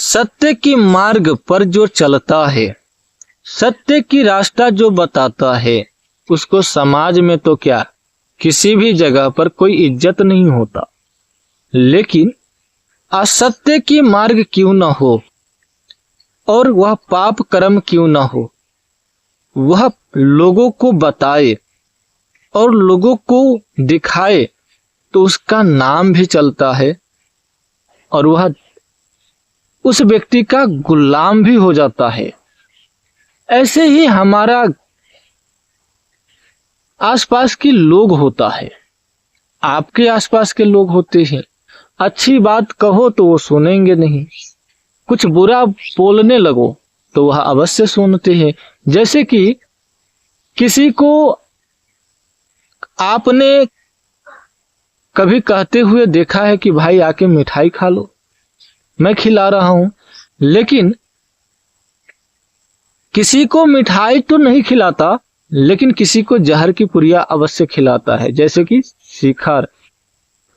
सत्य की मार्ग पर जो चलता है, सत्य की रास्ता जो बताता है, उसको समाज में तो क्या किसी भी जगह पर कोई इज्जत नहीं होता। लेकिन असत्य की मार्ग क्यों न हो और वह पाप कर्म क्यों न हो, वह लोगों को बताए और लोगों को दिखाए तो उसका नाम भी चलता है और वह उस व्यक्ति का गुलाम भी हो जाता है। ऐसे ही हमारा आसपास के लोग होता है, आपके आसपास के लोग होते हैं। अच्छी बात कहो तो वो सुनेंगे नहीं, कुछ बुरा बोलने लगो तो वह अवश्य सुनते हैं। जैसे कि किसी को आपने कभी कहते हुए देखा है कि भाई आके मिठाई खा लो, मैं खिला रहा हूं, लेकिन किसी को मिठाई तो नहीं खिलाता, लेकिन किसी को जहर की पुड़िया अवश्य खिलाता है। जैसे कि शिखर,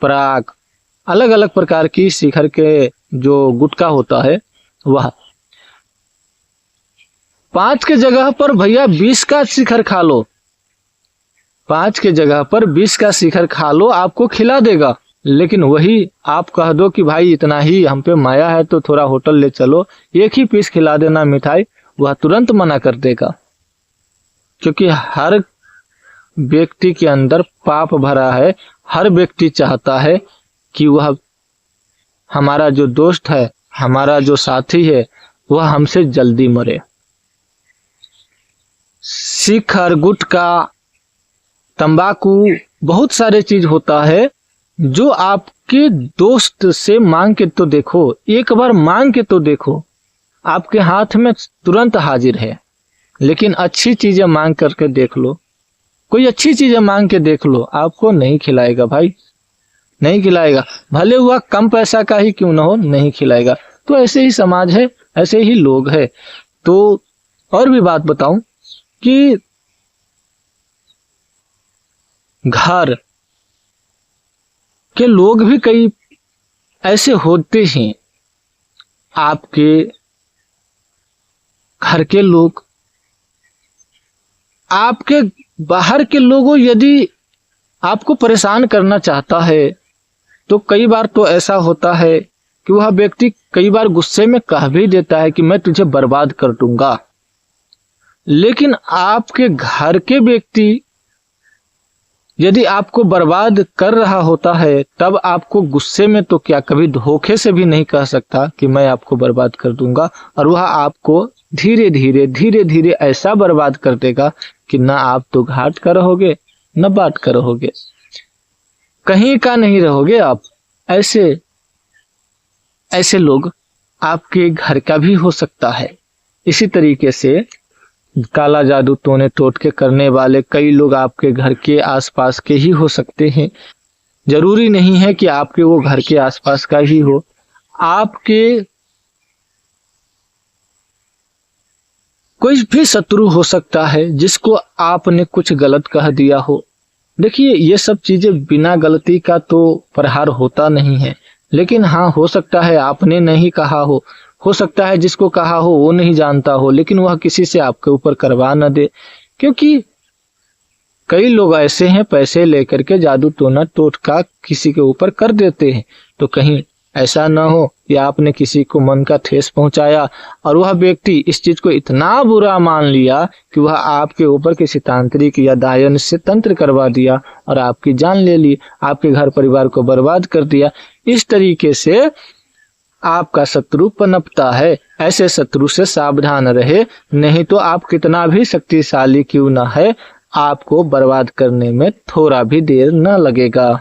पराग, अलग अलग प्रकार की शिखर के जो गुटखा होता है, वह 5 के जगह पर भैया 20 का शिखर खा लो, 5 के जगह पर 20 का शिखर खा लो, आपको खिला देगा। लेकिन वही आप कह दो कि भाई इतना ही हम पे माया है तो थोड़ा होटल ले चलो, एक ही पीस खिला देना मिठाई, वह तुरंत मना कर देगा। क्योंकि हर व्यक्ति के अंदर पाप भरा है, हर व्यक्ति चाहता है कि वह हमारा जो दोस्त है, हमारा जो साथी है, वह हमसे जल्दी मरे। शिखर, गुटखा, तंबाकू, बहुत सारे चीज होता है जो आपके दोस्त से मांग के तो देखो, एक बार मांग के तो देखो, आपके हाथ में तुरंत हाजिर है। लेकिन अच्छी चीजें मांग करके देख लो, कोई अच्छी चीजें मांग के देख लो, आपको नहीं खिलाएगा भाई, नहीं खिलाएगा, भले हुआ कम पैसा का ही क्यों ना हो, नहीं खिलाएगा। तो ऐसे ही समाज है, ऐसे ही लोग है। तो और भी बात बताऊं कि घर के लोग भी कई ऐसे होते हैं, आपके घर के लोग, आपके बाहर के लोगों, यदि आपको परेशान करना चाहता है तो कई बार तो ऐसा होता है कि वह व्यक्ति कई बार गुस्से में कह भी देता है कि मैं तुझे बर्बाद कर दूंगा। लेकिन आपके घर के व्यक्ति यदि आपको बर्बाद कर रहा होता है, तब आपको गुस्से में तो क्या कभी धोखे से भी नहीं कह सकता कि मैं आपको बर्बाद कर दूंगा, और वह आपको धीरे धीरे ऐसा बर्बाद कर देगा कि ना आप तो घाट का रहोगे, न बाट का रहोगे, कहीं का नहीं रहोगे आप। ऐसे लोग आपके घर का भी हो सकता है। इसी तरीके से काला जादू, टोने टोटके करने वाले कई लोग आपके घर के आसपास के ही हो सकते हैं। जरूरी नहीं है कि आपके वो घर के आसपास का ही हो, आपके कोई भी शत्रु हो सकता है जिसको आपने कुछ गलत कह दिया हो। देखिए, ये सब चीजें बिना गलती का तो प्रहार होता नहीं है, लेकिन हाँ, हो सकता है आपने नहीं कहा हो सकता है जिसको कहा हो वो नहीं जानता हो, लेकिन वह किसी से आपके ऊपर करवा न दे। क्योंकि कई लोग ऐसे हैं, पैसे लेकर के जादू टोना टोटका किसी के ऊपर कर देते हैं। तो कहीं ऐसा ना हो कि आपने किसी को मन का ठेस पहुंचाया और वह व्यक्ति इस चीज को इतना बुरा मान लिया कि वह आपके ऊपर किसी तांत्रिक या दायन से तंत्र करवा दिया और आपकी जान ले ली, आपके घर परिवार को बर्बाद कर दिया। इस तरीके से आपका शत्रु पनपता है। ऐसे शत्रु से सावधान रहे, नहीं तो आप कितना भी शक्तिशाली क्यों ना है, आपको बर्बाद करने में थोड़ा भी देर न लगेगा।